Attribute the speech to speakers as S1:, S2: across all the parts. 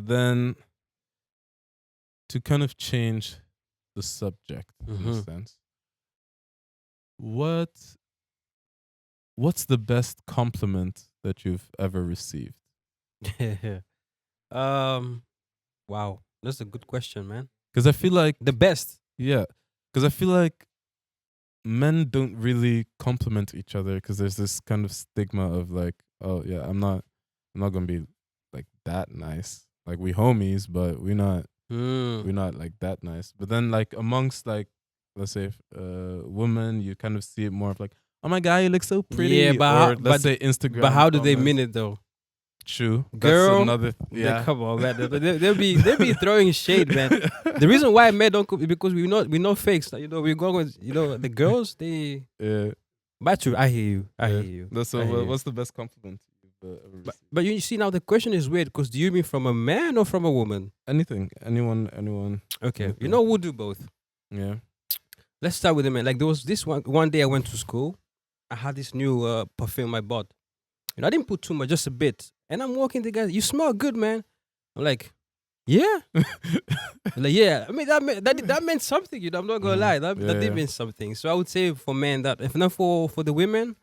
S1: But then to kind of change the subject in a
S2: Mhm.
S1: sense, what's the best compliment that you've ever received?
S2: um, wow, that's a good question, man.
S1: Because I feel like,
S2: The best.
S1: yeah, because I feel like men don't really compliment each other because there's this kind of stigma of like, oh yeah, I'm not gonna be like that nice. Like we homies, but
S2: Mm.
S1: we're not like that nice. But then like amongst like, let's say women, you kind of see it more of like, oh my god, you look so
S2: Yeah,
S1: pretty, or let's say
S2: but
S1: Instagram
S2: how do they
S1: comments.
S2: mean it though?
S1: True, that's
S2: Girl,
S1: another yeah.
S2: come on, man. They'll be throwing shade, man. The reason why men don't is because we know fakes. Like, we're going with the girls. They
S1: Yeah,
S2: but true. I hear you. I
S1: yeah.
S2: hear you.
S1: That's
S2: I
S1: so.
S2: hear you.
S1: What's the best compliment you've ever
S2: But
S1: received?
S2: but you see now the question is weird because do you mean from a man or from a woman?
S1: Anything, anyone.
S2: Okay,
S1: Anything.
S2: we'll do both.
S1: Yeah.
S2: Let's start with the man. Like there was this one day I went to school. I had this new perfume I bought. I didn't put too much, just a bit. And I'm walking the guy. You smell good, man. I'm like, yeah. Like yeah. I mean that meant something. I'm not gonna lie. That
S1: Yeah,
S2: did
S1: yeah.
S2: mean something. So I would say for men that if not for the women,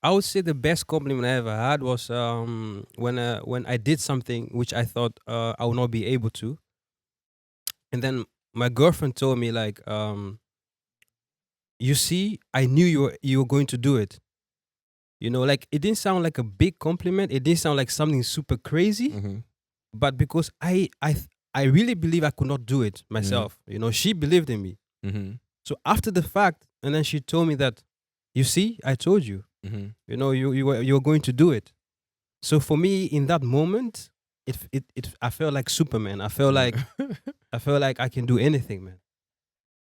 S2: I would say the best compliment I ever had was when I did something which I thought I would not be able to, and then my girlfriend told me like you see, I knew you were going to do it. Like it didn't sound like a big compliment. It didn't sound like something super crazy,
S1: Mm-hmm.
S2: but because I really believe I could not do it myself. She believed in me.
S1: Mm-hmm.
S2: So after the fact, and then she told me that, you see, I told you.
S1: Mm-hmm.
S2: You were going to do it. So for me, in that moment, I felt like Superman. I felt like I can do anything, man.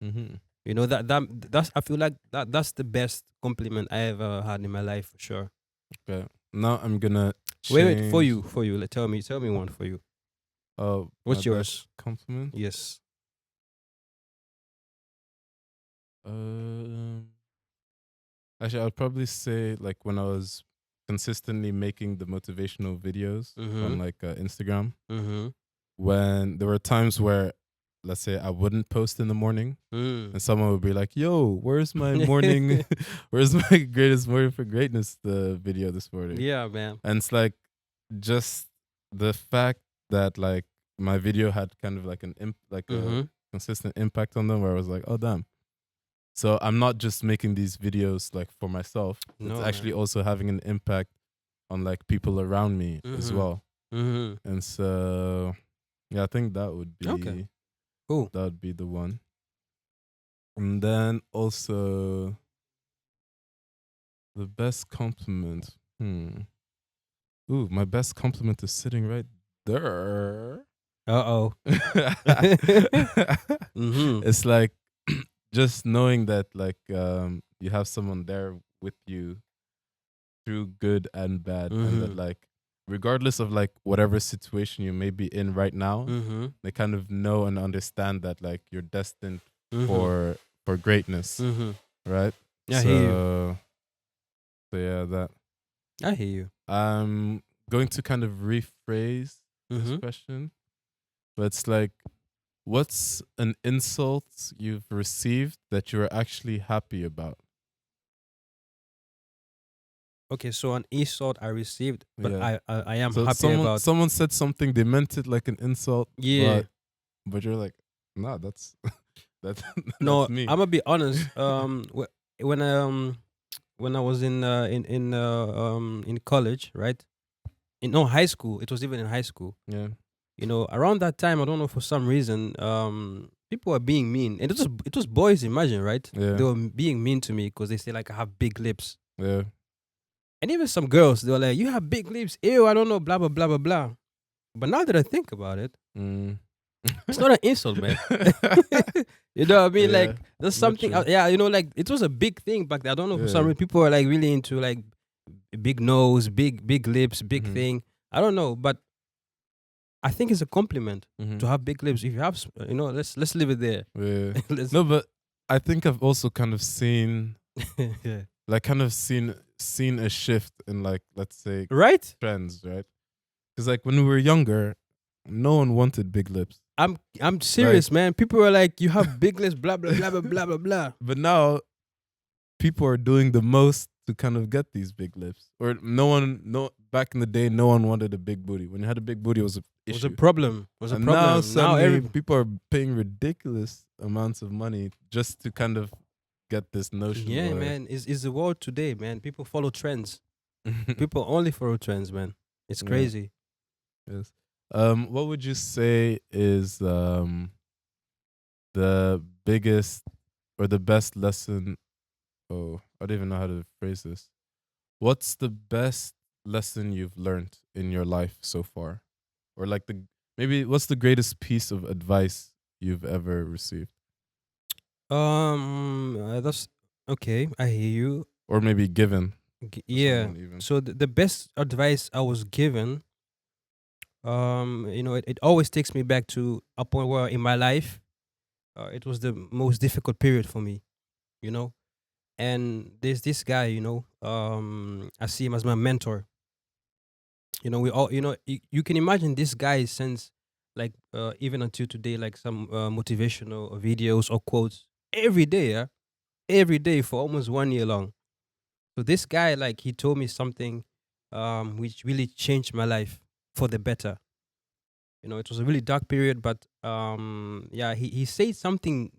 S1: Mm-hmm.
S2: That's I feel like that's the best compliment I ever had in my life for sure.
S1: Okay. Now I'm gonna
S2: Wait,
S1: change.
S2: for you. Tell me one for you.
S1: Oh,
S2: What's
S1: my
S2: yours?
S1: best compliment.
S2: Yes.
S1: Um, Actually, I'd probably say like when I was consistently making the motivational videos on
S2: Mhm.
S1: like Instagram.
S2: Mhm.
S1: When there were times where, let's say, I wouldn't post in the morning,
S2: Mm.
S1: and someone would be like, "Yo, where's my morning? Where's my greatest morning for greatness? The video this morning."
S2: Yeah, man.
S1: And it's like just the fact that like my video had kind of like a
S2: Mhm.
S1: consistent impact on them, where I was like, "Oh damn." So I'm not just making these videos like for myself. It's
S2: No,
S1: actually
S2: man.
S1: also having an impact on like people around me as
S2: Mhm.
S1: well.
S2: Mhm.
S1: And so yeah, I think
S2: Okay. Cool.
S1: that would be the one. And then also the best compliment. Ooh, my best compliment is sitting right there.
S2: Uh-oh. Mhm.
S1: It's like just knowing that like you have someone there with you through good and bad, and that
S2: Mhm.
S1: like regardless of like whatever situation you may be in right now,
S2: Mhm.
S1: they kind of know and understand that like you're destined
S2: Mhm.
S1: for greatness,
S2: Mhm.
S1: right?
S2: I hear you.
S1: So yeah, that
S2: I hear you.
S1: I'm going to kind of rephrase this
S2: Mhm.
S1: question, but it's like, what's an insult you've received that you're actually happy about?
S2: Okay, so an insult I received, but
S1: Yeah.
S2: I am
S1: So
S2: happy about.
S1: someone said something, they meant it like an insult,
S2: Yeah.
S1: but you're like, nah, that's that's
S2: No,
S1: that's me.
S2: I'm gonna be honest. When when I was in college, right? In high school, it was even in high school.
S1: Yeah.
S2: Around that time, I don't know for some reason, people were being mean, and it was boys. Imagine, right?
S1: Yeah.
S2: They were being mean to me because they say like I have big lips,
S1: Yeah.
S2: and even some girls they were like, "You have big lips, ew." I don't know, blah blah blah blah blah. But now that I think about it,
S1: Mm.
S2: it's not an insult, man. You know what I mean?
S1: Yeah.
S2: Like there's
S1: Not
S2: something,
S1: true.
S2: yeah. Like it was a big thing back then. I don't know for some
S1: Yeah.
S2: reason people are like really into like big nose, big lips, big
S1: Mhm.
S2: thing. I don't know, but I think it's a compliment
S1: Mhm.
S2: to have big lips. If you have, let's leave it there.
S1: Yeah.
S2: Let's,
S1: No, but I think I've also kind of seen
S2: yeah.
S1: like kind of seen a shift in like, let's say,
S2: Right?
S1: trends, right? Because like when we were younger, no one wanted big lips.
S2: I'm serious, man. People are like, you have big lips, blah blah blah blah blah blah blah.
S1: But now people are doing the most to kind of get these big lips. Or back in the day, no one wanted a big booty. When you had a big booty, it was a
S2: It was
S1: issue.
S2: a problem. It was a
S1: And
S2: problem.
S1: now suddenly
S2: every
S1: people are paying ridiculous amounts of money just to kind of get this notion.
S2: yeah,
S1: where-
S2: man. Is the world today, man? People follow trends. People only follow trends, man. It's
S1: Yeah.
S2: crazy.
S1: Yes. What would you say is the biggest or the best lesson? Oh, I don't even know how to phrase this. What's the best lesson you've learned in your life so far? Or like what's the greatest piece of advice you've ever received?
S2: That's okay. I hear you.
S1: Or maybe given to
S2: Yeah.
S1: someone even.
S2: So the best advice I was given, it always takes me back to a point where in my life, it was the most difficult period for me, you know. And there's this guy, I see him as my mentor. We all, you can imagine this guy since like even until today, like some motivational videos or quotes every day, yeah, every day for almost 1 year long. So this guy, like, he told me something, which really changed my life for the better. It was a really dark period, but yeah, he said something.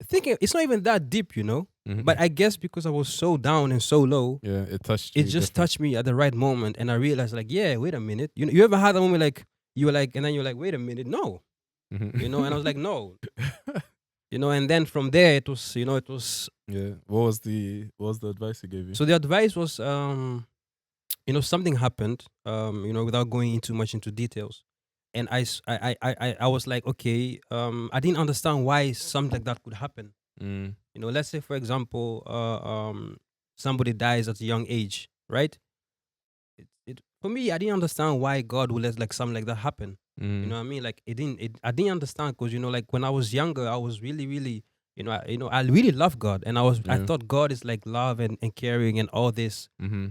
S2: Thinking it's not even that deep,
S1: Mhm.
S2: but I guess because I was so down and so low,
S1: yeah, it touched
S2: it
S1: you
S2: just
S1: different.
S2: touched me at the right moment, and I realized, like, yeah, wait a minute. You ever had a moment like you were like, and then you're like, wait a minute, no,
S1: Mhm.
S2: and I was like, no, and then from there it was,
S1: Yeah. What was the advice he gave you?
S2: so the advice was, something happened, without going into much into details, and I was like, okay, I didn't understand why something like that could happen.
S1: Mm.
S2: Let's say, for example, somebody dies at a young age, right? For me, I didn't understand why God would let like something like that happen. You know what I mean? Like I didn't understand because like when I was younger, I was really, really, I really love God, and I
S1: Yeah.
S2: thought God is like love and caring and all this.
S1: Mm-hmm.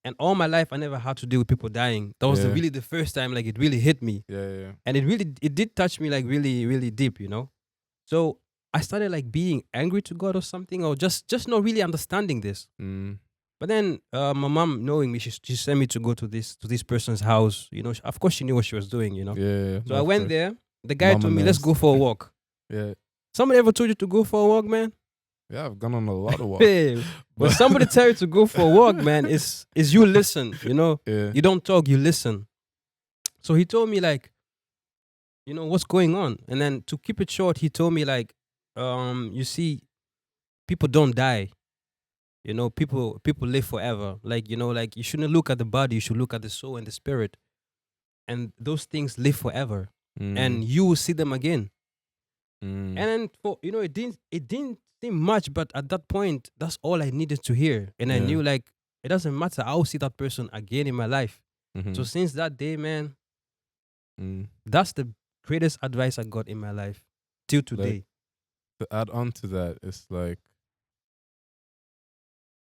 S2: And all my life, I never had to deal with people dying. That was
S1: Yeah.
S2: really the first time like it really hit me,
S1: Yeah.
S2: and it did touch me like really, really deep. So I started like being angry to God or something, or just not really understanding this.
S1: Mm.
S2: But then my mom, knowing me, she sent me to go to this person's house. Of course she knew what she was doing.
S1: Yeah.
S2: So
S1: No,
S2: I
S1: of
S2: went
S1: course.
S2: there. The guy
S1: Mama
S2: told me, let's
S1: knows.
S2: go for a walk.
S1: Yeah.
S2: Somebody ever told you to go for a walk, man?
S1: Yeah, I've gone on a lot of walks.
S2: Hey, when somebody tell you to go for a walk, man, is you listen.
S1: Yeah.
S2: You don't talk, you listen. So he told me like, what's going on, and then to keep it short, he told me like, you see, people don't die. People live forever. Like, like you shouldn't look at the body, you should look at the soul and the spirit. And those things live forever. And you will see them again.
S1: Mm.
S2: And then for it didn't seem much, but at that point, that's all I needed to hear. And I
S1: Yeah.
S2: knew like it doesn't matter. I will see that person again in my life.
S1: Mhm.
S2: So since that day, man,
S1: Mm.
S2: that's the greatest advice I got in my life till today.
S1: To add on to that, it's like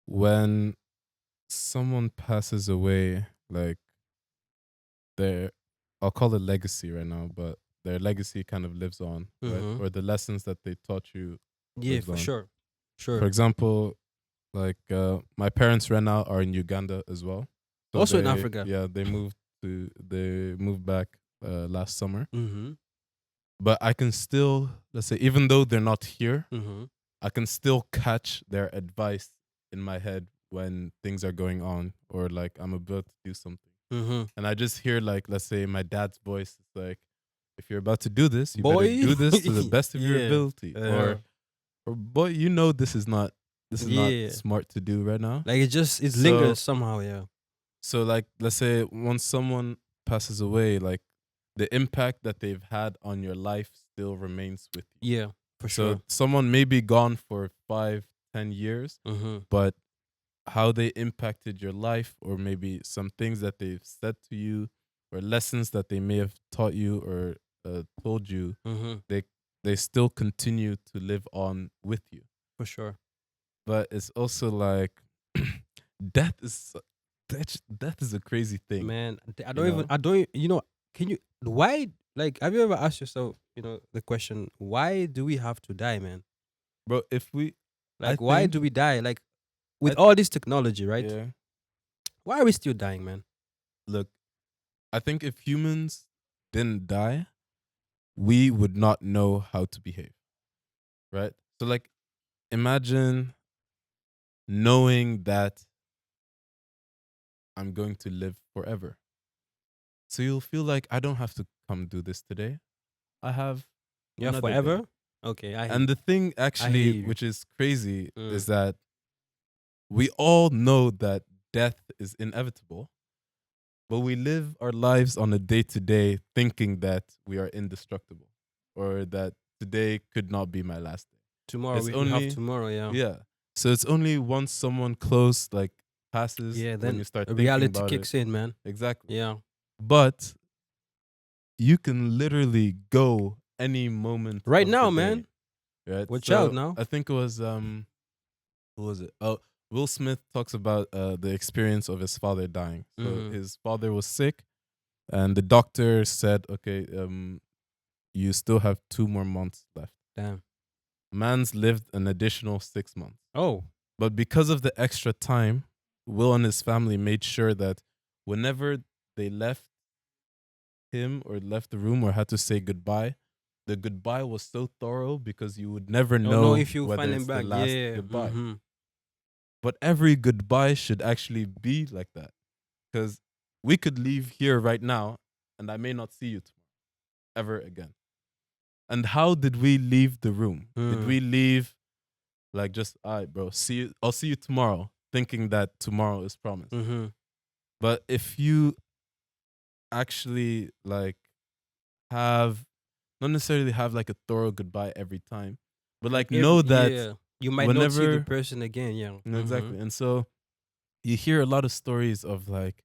S1: when someone passes away, like their, I'll call it legacy right now, but their legacy kind of lives on, right?
S2: Mhm.
S1: Or the lessons that they taught you
S2: Yeah,
S1: lives
S2: for
S1: on.
S2: sure. Sure.
S1: For example, like my parents right now are in Uganda as well. So
S2: Also in Africa.
S1: Yeah, they moved back last summer.
S2: Mm-hmm.
S1: But I can still, let's say, even though they're not here,
S2: Mm-hmm.
S1: I can still catch their advice in my head when things are going on or like I'm about to do something.
S2: Mm-hmm.
S1: And I just hear like, let's say my dad's voice is like, if you're about to do this, you
S2: Boy.
S1: better do this to the best of your
S2: Yeah.
S1: ability. Or boy, this is not
S2: Yeah.
S1: smart to do right now.
S2: Like it lingers somehow, yeah.
S1: So like, let's say once someone passes away, like the impact that they've had on your life still remains with you.
S2: Yeah, for
S1: So
S2: sure.
S1: someone may be gone for 5-10 years,
S2: Mm-hmm.
S1: but how they impacted your life, or maybe some things that they've said to you, or lessons that they may have taught you or told you,
S2: Mm-hmm.
S1: they still continue to live on with you.
S2: For sure.
S1: But it's also like death is death is a crazy thing.
S2: Man, I
S1: you
S2: don't even.
S1: know?
S2: I don't. You know? Can you? Why? Like, have you ever asked yourself? The question: why do we have to die, man?
S1: Bro, if we I
S2: Like, why
S1: think
S2: do we die? Like,
S1: I
S2: with
S1: th-
S2: all this technology, right?
S1: yeah,
S2: Why are we still dying, man?
S1: look, I think if humans didn't die, we would not know how to behave, right? So like imagine knowing that I'm going to live forever. So you'll feel like I don't have to come do this today. I have
S2: Yeah,
S1: another day.
S2: forever. Okay,
S1: And the thing
S2: hear
S1: actually
S2: you.
S1: which is crazy
S2: Mm.
S1: is that we all know that death is inevitable, but we live our lives on a day to day thinking that we are indestructible or that today could not be my last day.
S2: Tomorrow
S1: It's
S2: we have
S1: only,
S2: tomorrow. Yeah.
S1: yeah. So it's only once someone close like passes
S2: Yeah.
S1: when
S2: Then
S1: you start thinking
S2: reality
S1: about it.
S2: kicks in, man.
S1: Exactly.
S2: Yeah.
S1: But you can literally go any moment
S2: Right
S1: of
S2: now,
S1: the day,
S2: man.
S1: right?
S2: Watch
S1: So
S2: out now.
S1: I think it was who was it? Oh, Will Smith talks about the experience of his father dying. So
S2: Mhm.
S1: his father was sick, and the doctor said, "Okay, you still have 2 more months left."
S2: Damn.
S1: Man's lived an additional 6 months,
S2: Oh.
S1: but because of the extra time, Will and his family made sure that whenever they left him or left the room or had to say goodbye, the goodbye was so thorough because you would never
S2: Oh no!
S1: know
S2: If you
S1: whether
S2: find him
S1: it's the
S2: back,
S1: last
S2: yeah.
S1: goodbye.
S2: Mm-hmm.
S1: But every goodbye should actually be like that. Because we could leave here right now and I may not see you tomorrow ever again. And how did we leave the room? Did we leave like just, all right, bro, see you, I'll see you tomorrow, thinking that tomorrow is promised.
S2: Mm-hmm.
S1: But if you actually like have not necessarily have like a thorough goodbye every time, but like know that
S2: Yeah, you might not see the
S1: whenever
S2: person again. Yeah.
S1: exactly. And so you hear a lot of stories of like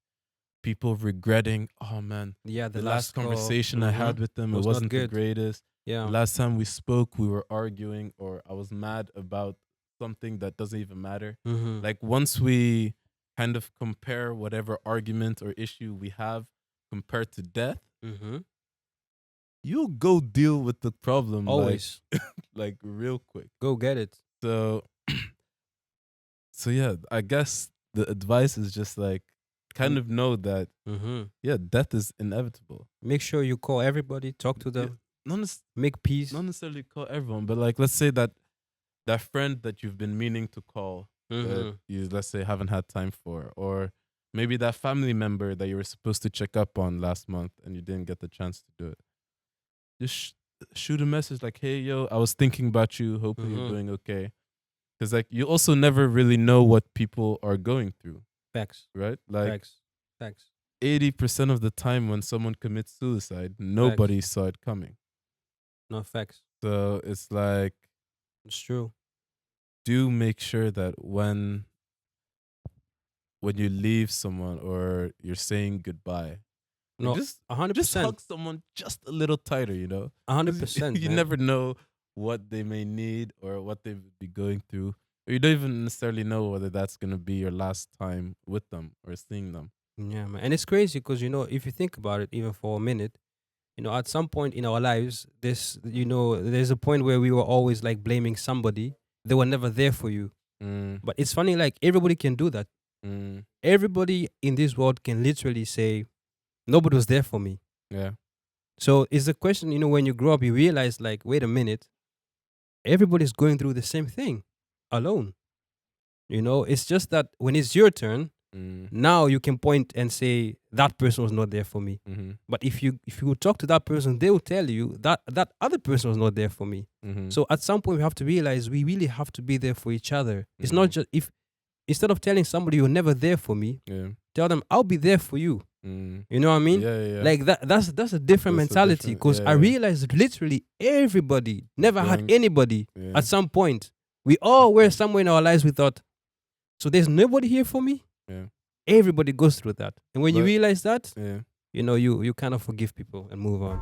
S1: people regretting, oh man,
S2: Yeah,
S1: the
S2: the
S1: last
S2: last call.
S1: conversation I had with them, it
S2: Was not
S1: wasn't the
S2: good.
S1: greatest.
S2: Yeah.
S1: The last time we spoke, we were arguing, or I was mad about something that doesn't even matter.
S2: Mm-hmm.
S1: Like once we kind of compare whatever argument or issue we have compared to death,
S2: Mm-hmm.
S1: you'll go deal with the problem
S2: Always
S1: like real quick.
S2: go get it.
S1: So so yeah, I guess the advice is just like kind of know that
S2: Mm-hmm.
S1: yeah, death is inevitable.
S2: Make sure you call everybody, talk to
S1: Yeah,
S2: them,
S1: not
S2: make peace.
S1: not necessarily call everyone, but like let's say that that friend that you've been meaning to call that
S2: Mm-hmm.
S1: you let's say haven't had time for, or maybe that family member that you were supposed to check up on last month and you didn't get the chance to do it. Just shoot a message like, "Hey, yo, I was thinking about you. Hopefully you're
S2: Mm-hmm.
S1: doing okay." Because like you also never really know what people are going through,
S2: Facts.
S1: right? Like
S2: Facts. Facts.
S1: 80% of the time when someone commits suicide, nobody saw it coming.
S2: No facts.
S1: So it's like
S2: It's true.
S1: do make sure that when you leave someone or you're saying goodbye, like
S2: No,
S1: just
S2: 100%.
S1: hug someone just a little tighter, you know?
S2: 100%.
S1: You
S2: man.
S1: never know what they may need or what they would be going through. Or you don't even necessarily know whether that's gonna be your last time with them or seeing them.
S2: Yeah, man. And it's crazy because, if you think about it, even for a minute, at some point in our lives, there's a point where we were always like blaming somebody. They were never there for you.
S1: Mm,
S2: But it's funny, like everybody can do that.
S1: mm,
S2: Everybody in this world can literally say, nobody was there for me.
S1: yeah.
S2: So it's a question, when you grow up, you realize, like, wait a minute, everybody's going through the same thing alone. It's just that when it's your turn,
S1: Mm,
S2: now you can point and say that person was not there for me.
S1: mm-hmm,
S2: But if you talk to that person, they will tell you that that other person was not there for me.
S1: mm-hmm.
S2: So at some point we have to realize we really have to be there for each other. It's not
S1: Mhm.
S2: just if instead of telling somebody you're never there for me,
S1: Yeah.
S2: tell them I'll be there for you.
S1: Mm.
S2: You know what I mean?
S1: Yeah, yeah, yeah.
S2: Like that's a different
S1: That's a
S2: mentality
S1: different-
S2: because
S1: yeah,
S2: I
S1: yeah.
S2: realized literally everybody never had
S1: Going-
S2: anybody
S1: Yeah.
S2: at some point. We all were somewhere in our lives we thought, so there's nobody here for me?
S1: Yeah.
S2: Everybody goes through that. And when you
S1: But-
S2: realize that,
S1: Yeah.
S2: you kind of forgive people and move on.